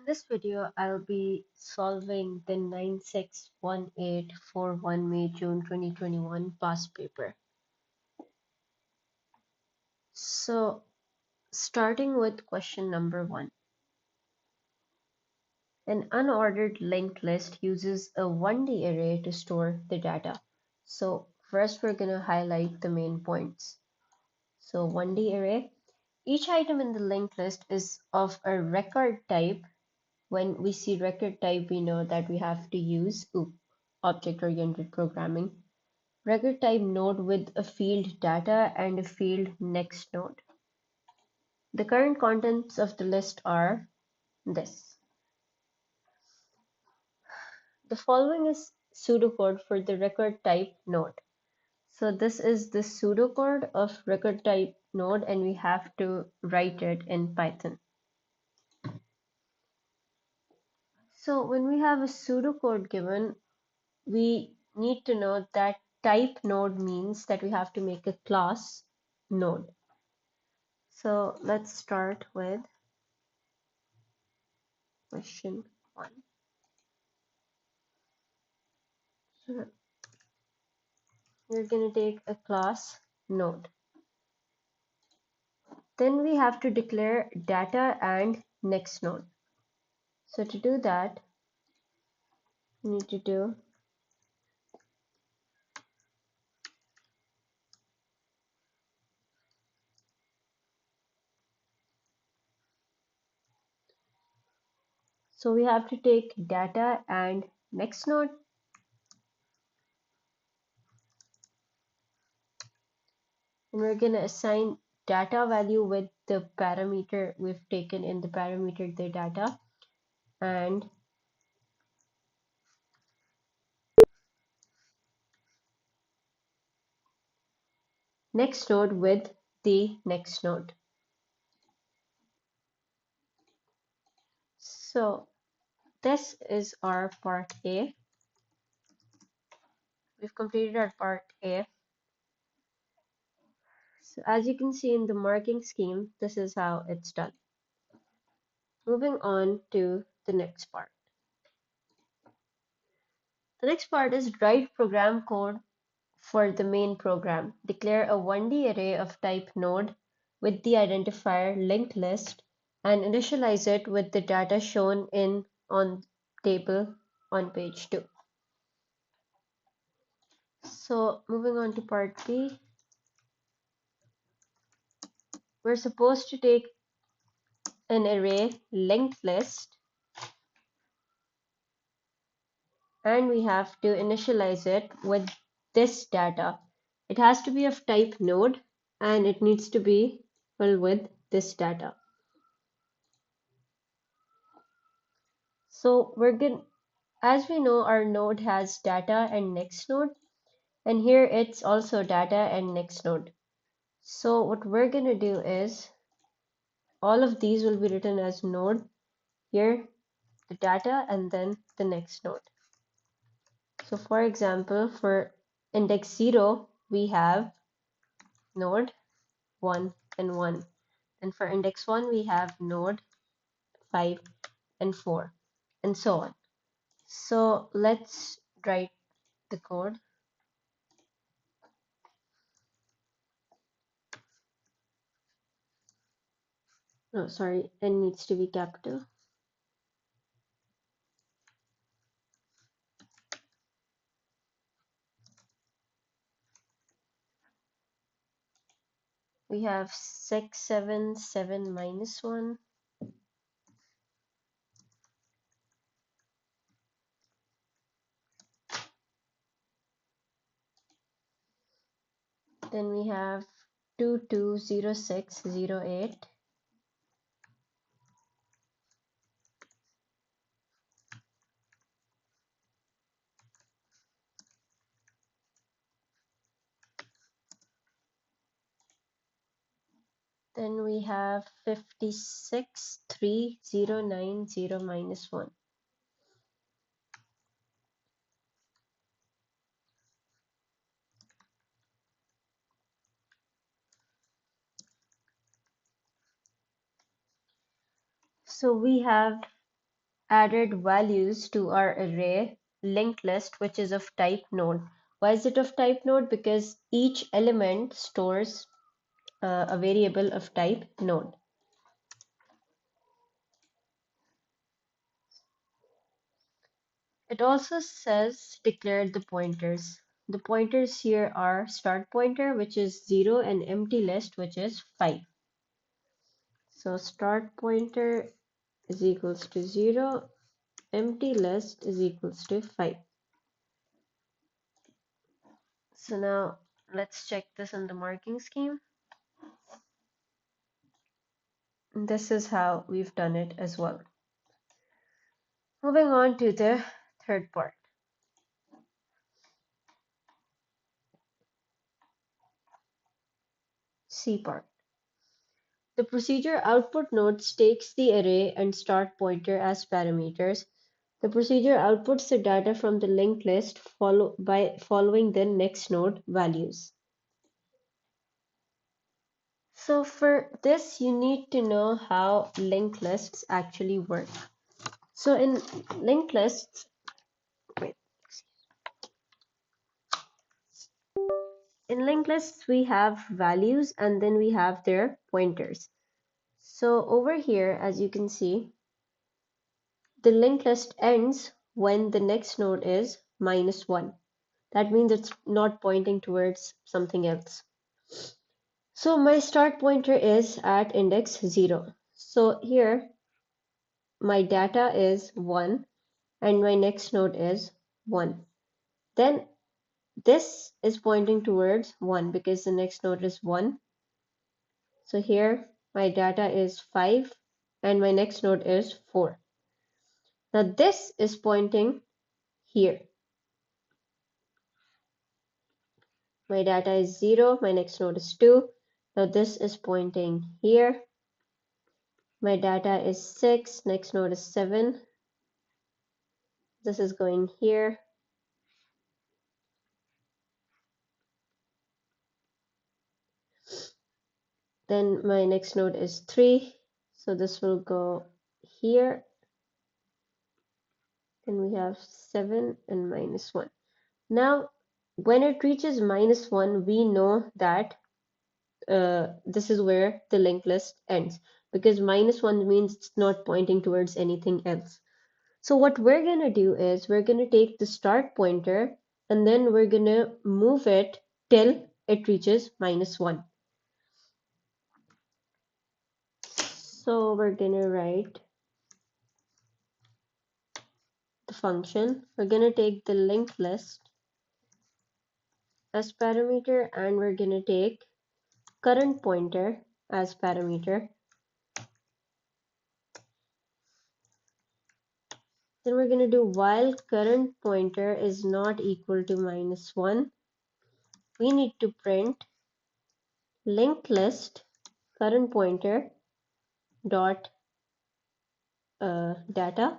this video, I'll be solving the 961841 May June 2021 past paper. So, starting with question number 1. An unordered linked list uses a 1D array to store the data. So, first we're going to highlight the main points. So, 1D array. Each item in the linked list is of a record type. When we see record type, we know that we have to use object-oriented programming. Record type node with a field data and a field next node. The current contents of the list are this. The following is pseudocode for the record type node. So this is the pseudocode of record type node and we have to write it in Python. So when we have a pseudocode given, we need to know that type node means that we have to make a class node. So let's start with question 1. So we're going to take a class node. Then we have to declare data and next node. So to do that, we need to do so we have to take data and next node. And we're going to assign data value with the parameter we've taken in the parameter the data, and next node with the next node. So this is our part A. We've completed our part A. So as you can see in the marking scheme, this is how it's done. Moving on to the next part. The next part is write program code for the main program. Declare a 1D array of type node with the identifier linked list and initialize it with the data shown in on table on page 2. So moving on to part B, we're supposed to take an array linked list and we have to initialize it with this data. It has to be of type node and it needs to be filled with this data. So we're good. As we know, our node has data and next node, and here it's also data and next node. So what we're gonna do is all of these will be written as node, here the data and then the next node. So for example, for index 0, we have node 1 and 1. And for index 1, we have node 5 and 4, and so on. So let's write the code. No, sorry, n needs to be capital. We have 6, 7, 7 minus 1. Then we have 2, 2, 0, 6, 0, 8. Then we have 56, 3, 0, 9, 0 minus 1. So we have added values to our array linked list, which is of type node. Why is it of type node? Because each element stores a variable of type node. It also says declare the pointers. The pointers here are start pointer, which is 0, and empty list, which is 5. So start pointer is equals to 0, empty list is equals to 5. So now let's check this in the marking scheme. This is how we've done it as well. Moving on to the third part. C part. The procedure output node takes the array and start pointer as parameters. The procedure outputs the data from the linked list following the next node values. So for this, you need to know how linked lists actually work. So in linked lists, wait, in linked lists, we have values and then we have their pointers. So over here, as you can see, the linked list ends when the next node is -1. That means it's not pointing towards something else. So my start pointer is at index 0. So here my data is 1 and my next node is 1. Then this is pointing towards 1 because the next node is 1. So here my data is 5 and my next node is 4. Now this is pointing here. My data is 0, my next node is 2. Now this is pointing here. My data is 6, next node is 7. This is going here. Then my next node is 3. So this will go here. And we have 7 and -1. Now, when it reaches -1, we know that this is where the linked list ends because -1 means it's not pointing towards anything else. So what we're going to do is we're going to take the start pointer and then we're going to move it till it reaches -1. So we're going to write the function. We're going to take the linked list as parameter and we're going to take current pointer as parameter. Then we're going to do while current pointer is not equal to -1, we need to print linked list current pointer dot data,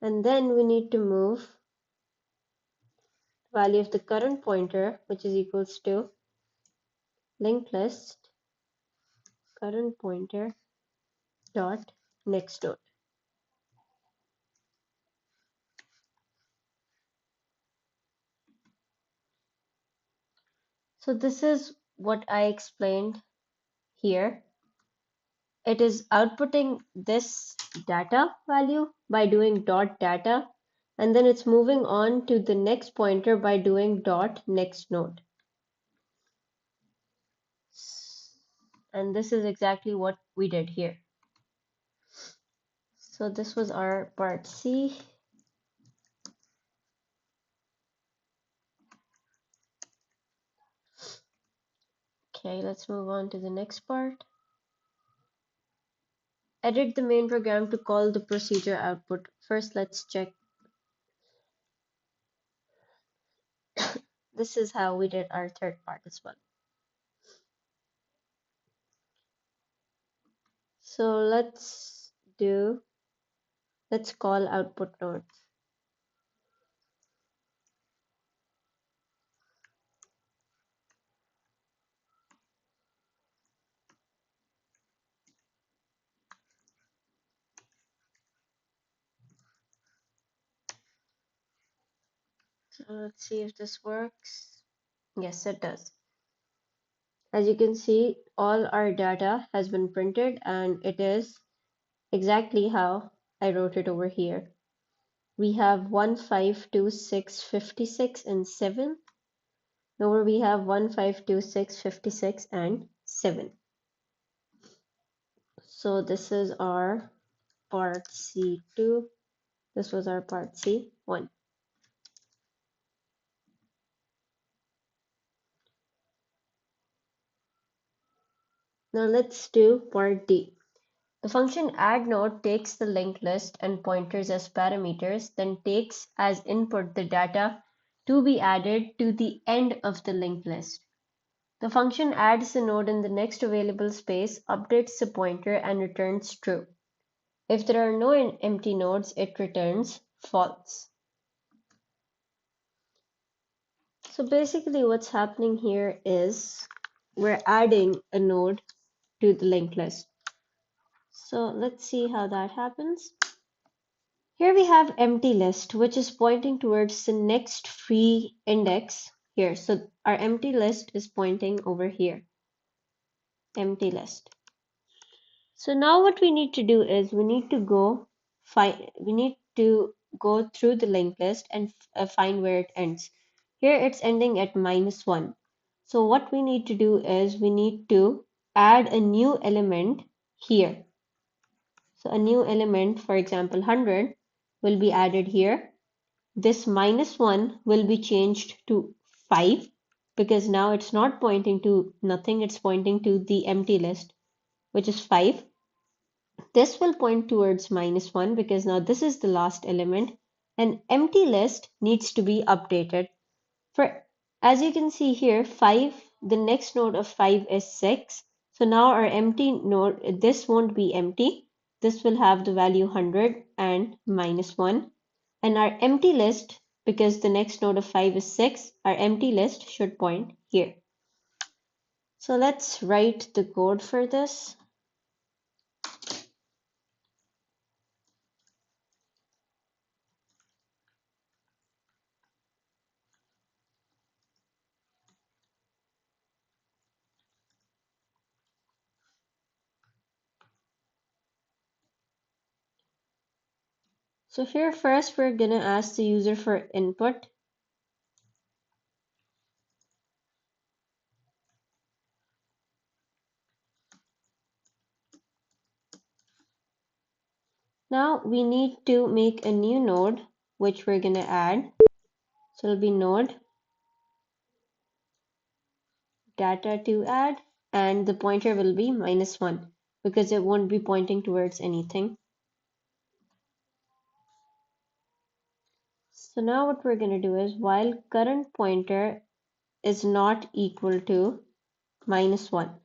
and then we need to move value of the current pointer, which is equals to linked list current pointer dot next node. So this is what I explained here. It is outputting this data value by doing dot data, and then it's moving on to the next pointer by doing dot next node. And this is exactly what we did here. So this was our part C. Okay, let's move on to the next part. Edit the main program to call the procedure output. First, let's check. This is how we did our third part as well. So let's call output nodes. So let's see if this works. Yes, it does. As you can see, all our data has been printed and it is exactly how I wrote it over here. We have 1, 5, 2, 6, 56, and 7. Over we have 1, 5, 2, 6, 56, and 7. So this is our part C2. This was our part C1. Now let's do part D. The function add node takes the linked list and pointers as parameters, then takes as input the data to be added to the end of the linked list. The function adds the node in the next available space, updates the pointer, and returns true. If there are no empty nodes, it returns false. So basically what's happening here is we're adding a node to the linked list. So let's see how that happens. Here we have empty list, which is pointing towards the next free index here. So our empty list is pointing over here, empty list. So now what we need to do is we need to go through the linked list and find where it ends. Here it's ending at -1. So what we need to do is we need to add a new element here. So a new element, for example 100, will be added here. This -1 will be changed to 5 because now it's not pointing to nothing, it's pointing to the empty list, which is 5. This will point towards -1 because now this is the last element. An empty list needs to be updated. For as you can see here, 5, the next node of 5 is 6. So now our empty node, this won't be empty. This will have the value 100 and -1. And our empty list, because the next node of 5 is 6, our empty list should point here. So let's write the code for this. So here first we're gonna ask the user for input. Now we need to make a new node which we're gonna add. So it'll be node data to add, and the pointer will be -1 because it won't be pointing towards anything. So now what we're gonna do is while current pointer is not equal to -1.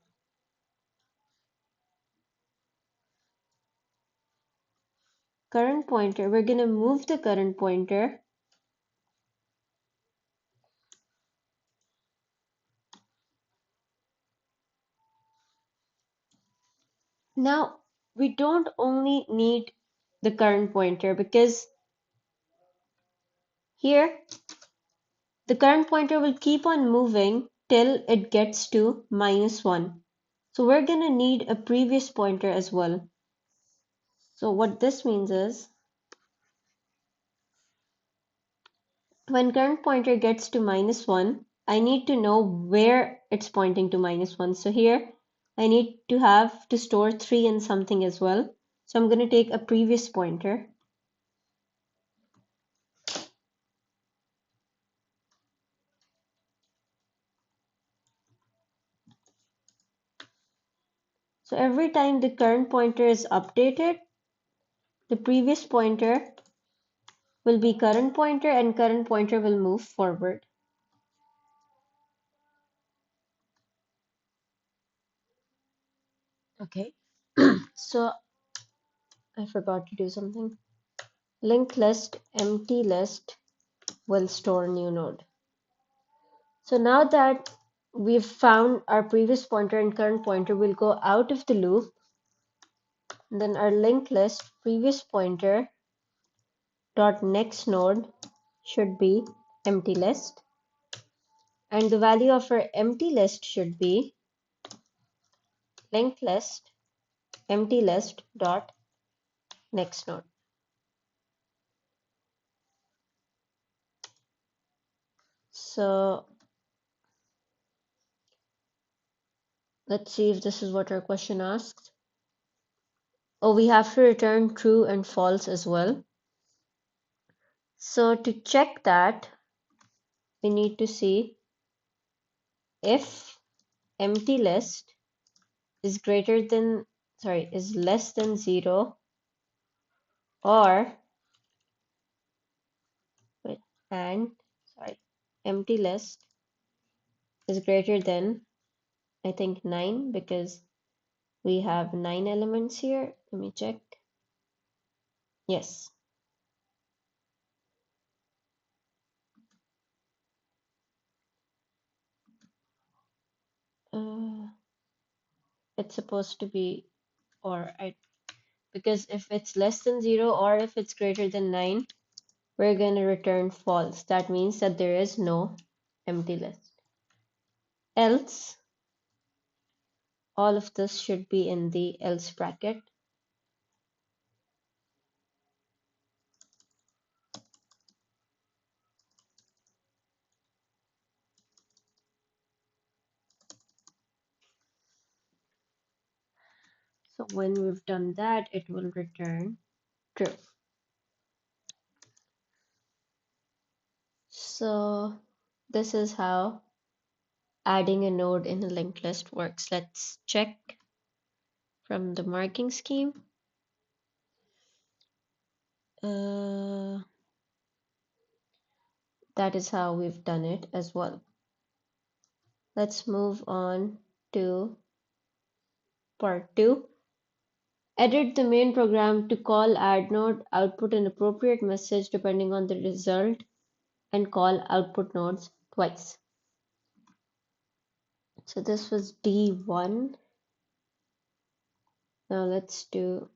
Current pointer, we're going to move the current pointer now. We don't only need the current pointer because here the current pointer will keep on moving till it gets to -1. So we're going to need a previous pointer as well. So what this means is when current pointer gets to -1, I need to know where it's pointing to -1. So here I need to have to store 3 and something as well. So I'm going to take a previous pointer. So every time the current pointer is updated, the previous pointer will be current pointer and current pointer will move forward. Okay, so I forgot to do something. Linked list, empty list will store new node. So now that we've found our previous pointer and current pointer, will go out of the loop. Then our linked list previous pointer dot next node should be empty list, and the value of our empty list should be linked list empty list dot next node. So let's see if this is what our question asks. Oh, we have to return true and false as well. So to check that, we need to see if empty list is greater than, sorry, is less than 0, or wait, and sorry, empty list is greater than, I think, 9, because we have 9 elements here. Let me check. Yes. Uh, it's supposed to be, or I, because if it's less than 0 or if it's greater than 9, we're going to return false. That means that there is no empty list. Else, all of this should be in the else bracket. So when we've done that, it will return true. So this is how adding a node in a linked list works. Let's check from the marking scheme. That is how we've done it as well. Let's move on to part 2. Edit the main program to call add node, output an appropriate message depending on the result, and call output nodes twice. So this was D1. Now let's do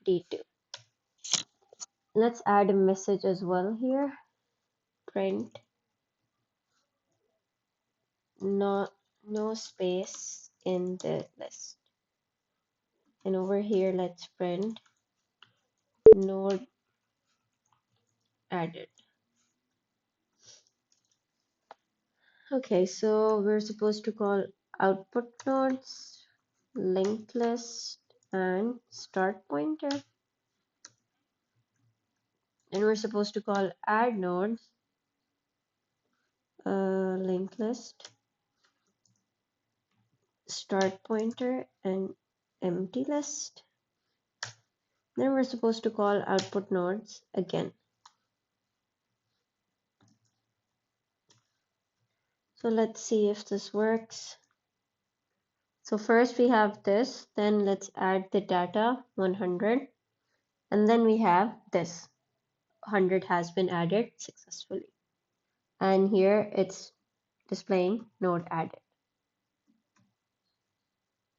D2. Let's add a message as well here. Print no space in the list. And over here, let's print node added. Okay, so we're supposed to call output nodes, linked list, and start pointer. And we're supposed to call add nodes, linked list, start pointer, and empty list. Then we're supposed to call output nodes again. So let's see if this works. So first we have this, then let's add the data 100, and then we have this 100 has been added successfully. And here it's displaying node added.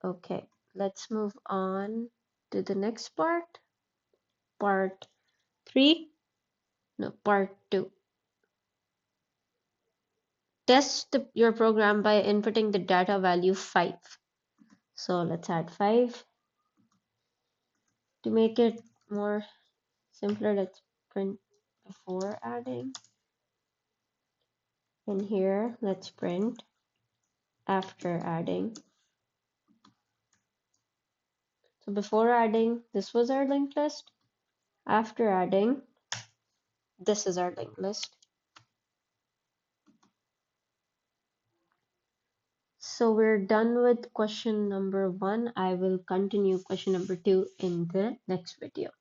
Okay, let's move on to the next part. Part 3, no, part 2. Test your program by inputting the data value 5. So let's add 5. To make it more simpler, let's print before adding. And here, let's print after adding. So before adding, this was our linked list. After adding, this is our linked list. So we're done with question number 1. I will continue question number 2 in the next video.